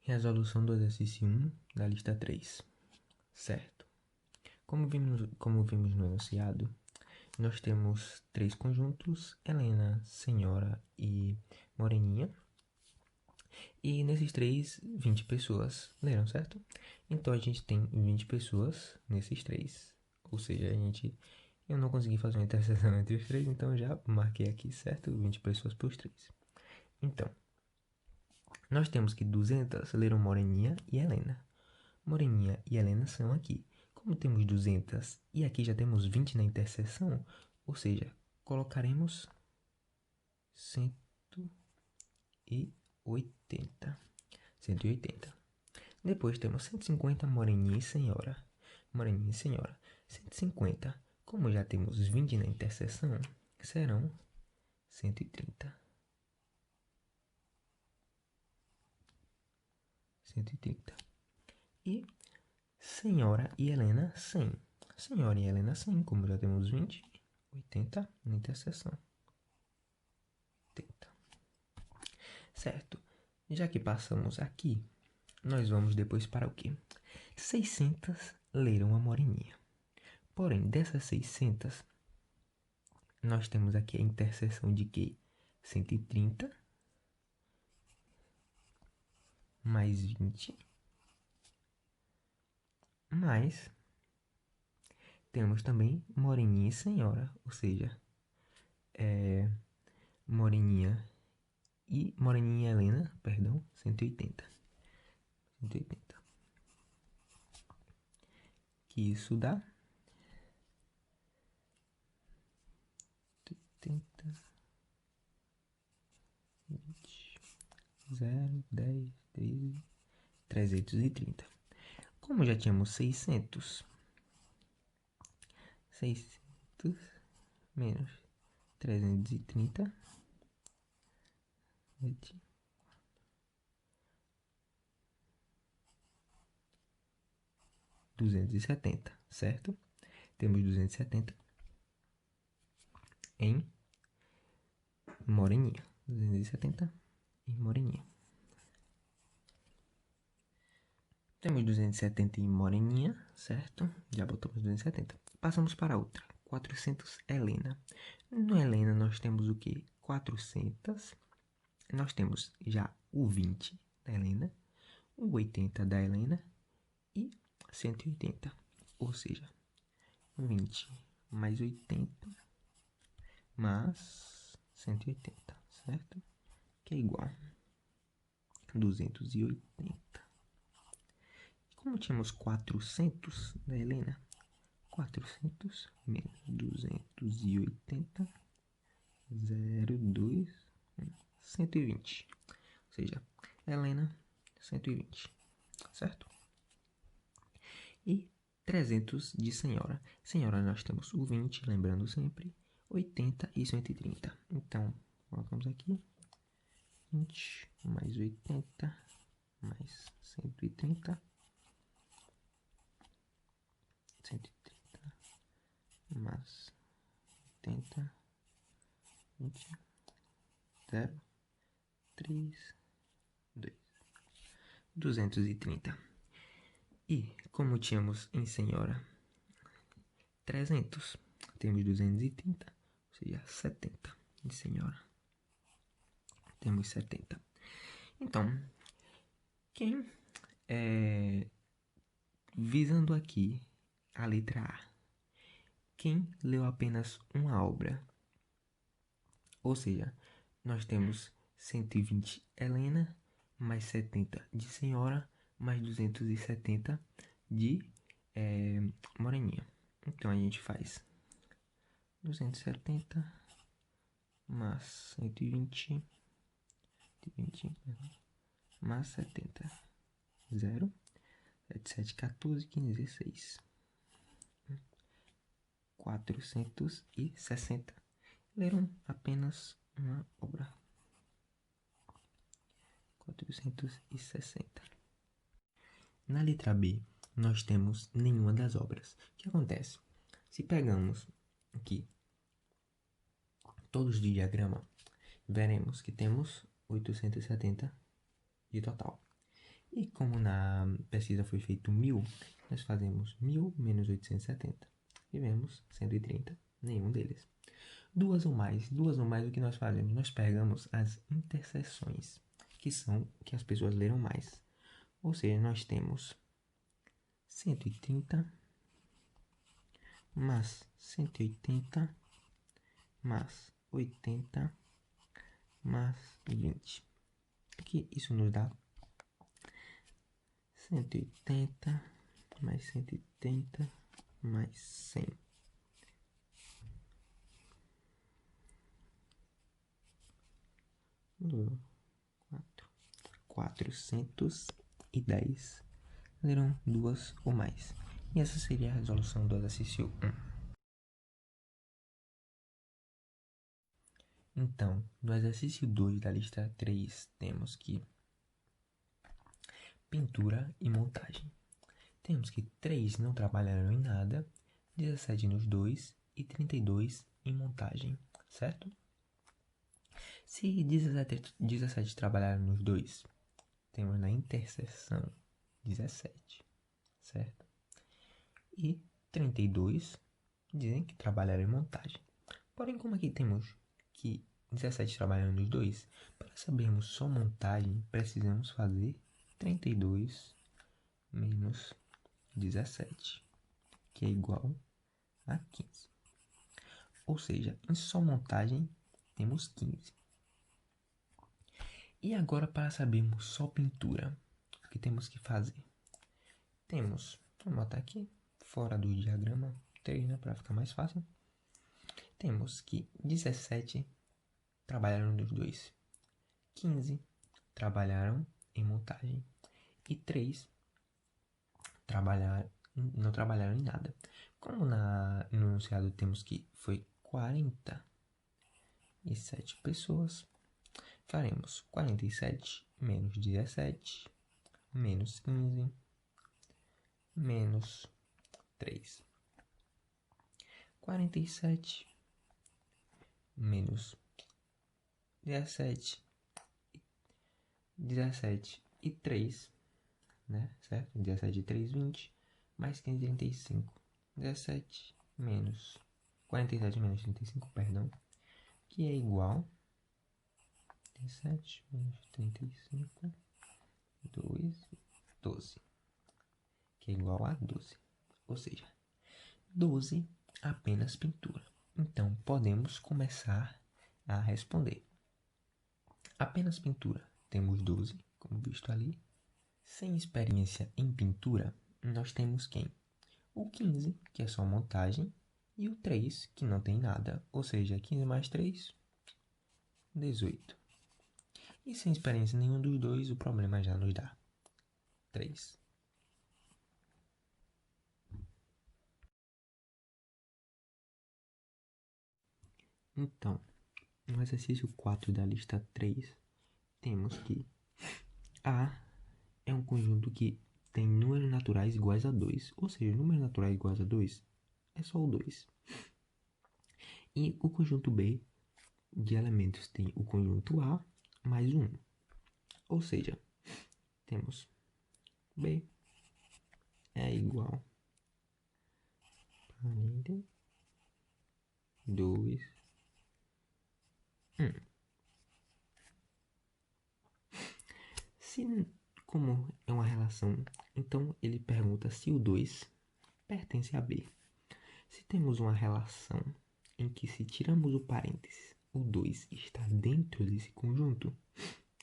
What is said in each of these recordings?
Resolução do exercício 1 da lista 3. Certo. Como vimos no enunciado, nós temos 3 conjuntos, Helena, Senhora e Moreninha. E nesses 3, 20 pessoas leram, certo? Então a gente tem 20 pessoas nesses 3. Ou seja, eu não consegui fazer uma interseção entre os 3, então eu já marquei aqui, certo? 20 pessoas para os 3. Então, nós temos que 200 leram Moreninha e Helena. Moreninha e Helena são aqui. Como temos 200 e aqui já temos 20 na interseção, ou seja, colocaremos 180. 180. Depois temos 150 Moreninha e Senhora. Moreninha e Senhora. 150. Como já temos 20 na interseção, serão 130. 130. E Senhora e Helena 100. Senhora e Helena 100, como já temos 20, 80 na interseção. 80. Certo. Já que passamos aqui, nós vamos depois para o quê? 600 leram a Moreninha. Porém, dessas 600, nós temos aqui a interseção de quê? 130 mais 20 mais temos também Moreninha e Senhora, ou seja, Moreninha e Helena, perdão, 180. 180. Que isso dá 80, 20, 0, 10, 13, 330. Como já tínhamos 600 menos 330, 270, certo? Temos 270 em Moreninha. 270 em Moreninha. Temos 270 em Moreninha, certo? Já botamos 270. Passamos para outra. 400 Helena. No Helena nós temos o que? 400. Nós temos já o 20 da Helena, o 80 da Helena e 180. Ou seja, 20 mais 80 mais 180, certo? Que é igual a 280. Como tínhamos 400 da Helena, 400 menos 280, 0,2, 120. Ou seja, Helena, 120, certo? E 300 de Senhora. Senhora, nós temos o 20, lembrando sempre, 80 e 130. Então, colocamos aqui 20 mais 80 mais 130. 130 mais 80, 20, 0, 3, 2, 230. E como tínhamos em Senhora 300, temos 230, ou seja, 70 em Senhora. Temos 70. Então, quem visando aqui a letra A, quem leu apenas uma obra? Ou seja, nós temos 120 Helena, mais 70 de Senhora, mais 270 de Moreninha. Então a gente faz 270 mais 120, 120 mais 70, 0, 7, 7, 14, 15, 16, 460. Leram apenas uma obra. 460. Na letra B, nós temos nenhuma das obras. O que acontece? Se pegamos aqui todos de diagrama, veremos que temos 870 de total. E como na pesquisa foi feito 1000, nós fazemos 1000 menos 870. E vemos 130, nenhum deles. Duas ou mais, o que nós fazemos? Nós pegamos as interseções, que são que as pessoas leram mais. Ou seja, nós temos 130 mais 180 mais 80 mais 20. Aqui isso nos dá 180 mais 180 mais 100. Quatro. 410 leram duas ou mais. E essa seria a resolução do exercício 1. Então, no exercício 2 da lista 3, temos que pintura e montagem. Temos que 3 não trabalharam em nada, 17 nos 2 e 32 em montagem, certo? Se 17 trabalharam nos 2, temos na interseção 17, certo? E 32 dizem que trabalharam em montagem. Porém, como aqui temos que 17 trabalhando nos 2, para sabermos só montagem, precisamos fazer 32 menos 17, que é igual a 15. Ou seja, em só montagem temos 15. E agora, para sabermos só pintura, o que temos que fazer? Vamos botar aqui, fora do diagrama 3, né, para ficar mais fácil. Temos que 17 trabalharam nos 2, 15 trabalharam em montagem e 3 não trabalharam em nada. Como no enunciado temos que foi 47 pessoas, faremos 47 menos 17 menos 15 menos 3. 47 menos 17 e 3, né? Certo? 17 e 3, 20, mais 15, 35. 17 menos 47 menos 35, perdão, que é igual 17 menos 35, 12, que é igual a 12. Ou seja, 12 apenas pintura. Então, podemos começar a responder. Apenas pintura, temos 12, como visto ali. Sem experiência em pintura, nós temos quem? O 15, que é só montagem, e o 3, que não tem nada, ou seja, 15 mais 3, 18. E sem experiência nenhum dos dois, o problema já nos dá 3. Então, no exercício 4 da lista 3, temos que A é um conjunto que tem números naturais iguais a 2. Ou seja, números naturais iguais a 2 é só o 2. E o conjunto B de elementos tem o conjunto A mais 1. Ou seja, temos B é igual a 2, 1. Se, como é uma relação, então ele pergunta se o 2 pertence a B. Se temos uma relação em que, se tiramos o parênteses, o 2 está dentro desse conjunto,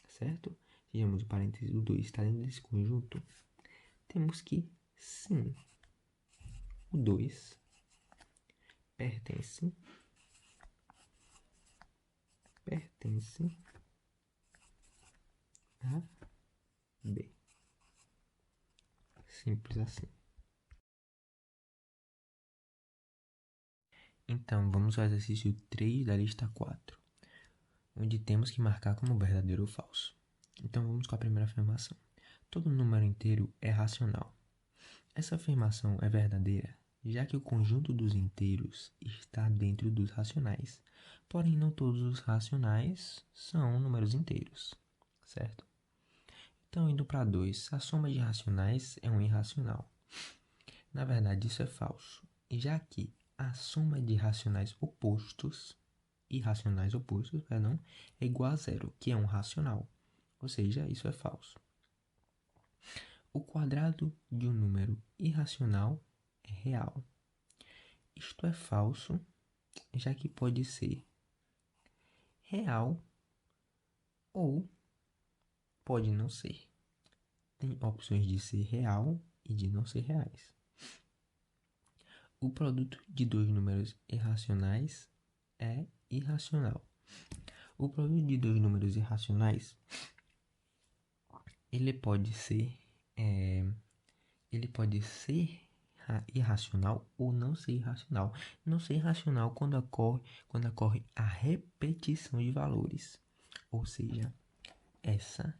certo? Se tiramos o parênteses, o 2 está dentro desse conjunto, temos que, sim, o 2 pertence a B. Simples assim. Então, vamos ao exercício 3 da lista 4, onde temos que marcar como verdadeiro ou falso. Então, vamos com a primeira afirmação. Todo número inteiro é racional. Essa afirmação é verdadeira, já que o conjunto dos inteiros está dentro dos racionais. Porém, não todos os racionais são números inteiros, certo? Então, indo para 2, a soma de racionais é um irracional. Na verdade, isso é falso, já que a soma de irracionais opostos, perdão, é igual a zero, que é um racional. Ou seja, isso é falso. O quadrado de um número irracional é real. Isto é falso, já que pode ser real ou pode não ser. Tem opções de ser real e de não ser reais. O produto de dois números irracionais é irracional. O produto de dois números irracionais, ele pode ser irracional ou não ser irracional. Não ser irracional quando ocorre a repetição de valores. Ou seja, essa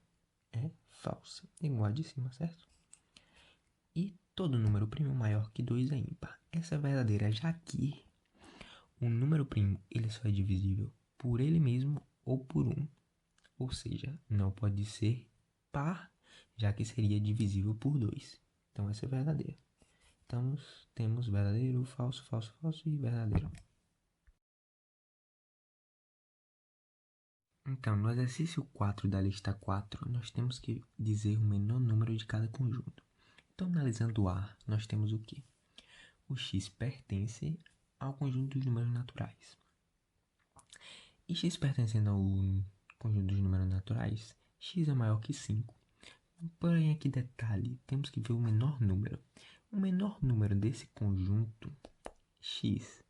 é falsa. Igual a de cima, certo? E todo número primo maior que 2 é ímpar. Essa é verdadeira, já que o número primo ele só é divisível por ele mesmo ou por 1. Ou seja, não pode ser par, já que seria divisível por 2. Então, essa é verdadeira. Então, temos verdadeiro, falso, falso, falso e verdadeiro. Então, no exercício 4 da lista 4, nós temos que dizer o menor número de cada conjunto. Então, analisando o A, nós temos o quê? O x pertence ao conjunto dos números naturais. E x pertencendo ao conjunto dos números naturais, x é maior que 5. Porém, aqui detalhe, temos que ver o menor número. O menor número desse conjunto, x,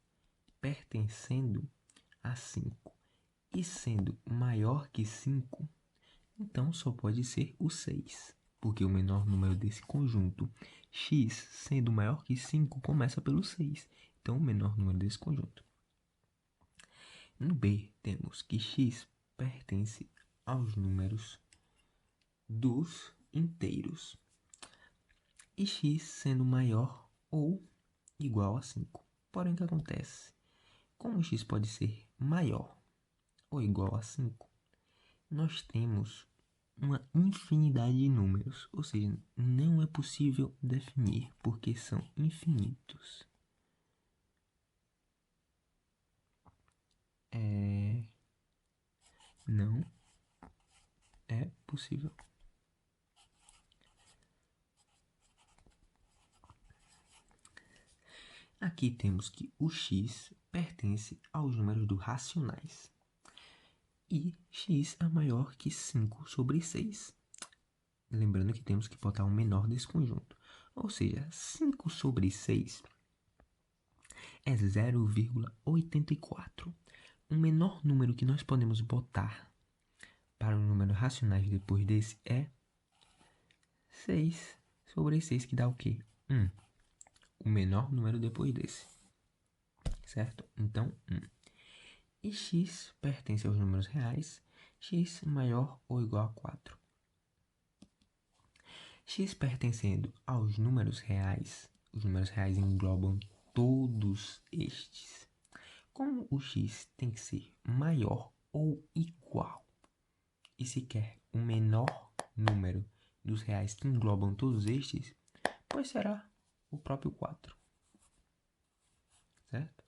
pertencendo a 5 e sendo maior que 5, então só pode ser o 6. Porque o menor número desse conjunto, x, sendo maior que 5, começa pelo 6. Então, o menor número desse conjunto. No B, temos que x pertence aos números dos inteiros. E x sendo maior ou igual a 5. Porém, o que acontece? Como x pode ser maior ou igual a 5, nós temos uma infinidade de números, ou seja, não é possível definir, porque são infinitos. Não é possível. Aqui temos que o x pertence aos números dos racionais. E x é maior que 5 sobre 6. Lembrando que temos que botar o menor desse conjunto. Ou seja, 5 sobre 6 é 0,84. O menor número que nós podemos botar para um número racionais depois desse é 6 sobre 6, que dá o quê? 1. O menor número depois desse. Certo? Então, 1. E x pertence aos números reais, x maior ou igual a 4. X pertencendo aos números reais, os números reais englobam todos estes. Como o x tem que ser maior ou igual, e se quer o menor número dos reais que englobam todos estes, pois será o próprio 4. Certo?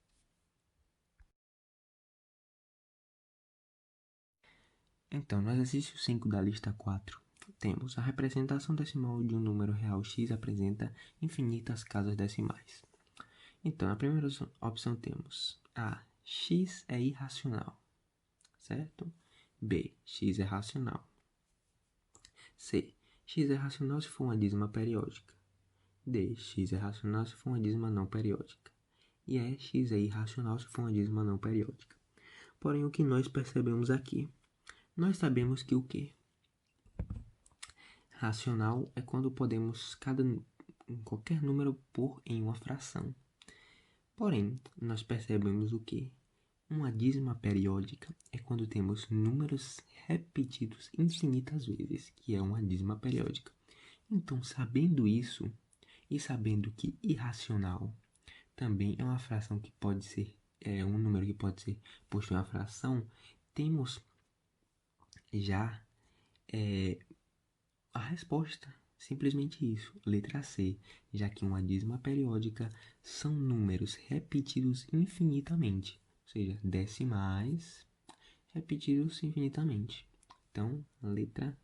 Então, no exercício 5 da lista 4, temos a representação decimal de um número real x apresenta infinitas casas decimais. Então, na primeira opção temos A, x é irracional, certo? B, x é racional. C, x é racional se for uma dízima periódica. D, x é racional se for uma dízima não periódica. E E, x é irracional se for uma dízima não periódica. Porém, o que nós percebemos aqui? Nós sabemos que o quê? Racional é quando podemos qualquer número pôr em uma fração. Porém, nós percebemos o quê? Uma dízima periódica é quando temos números repetidos infinitas vezes, que é uma dízima periódica. Então, sabendo isso, e sabendo que irracional também é uma fração que pode ser, um número que pode ser posto em uma fração, temos já a resposta, simplesmente isso, letra C, já que uma dízima periódica são números repetidos infinitamente, ou seja, decimais repetidos infinitamente. Então, letra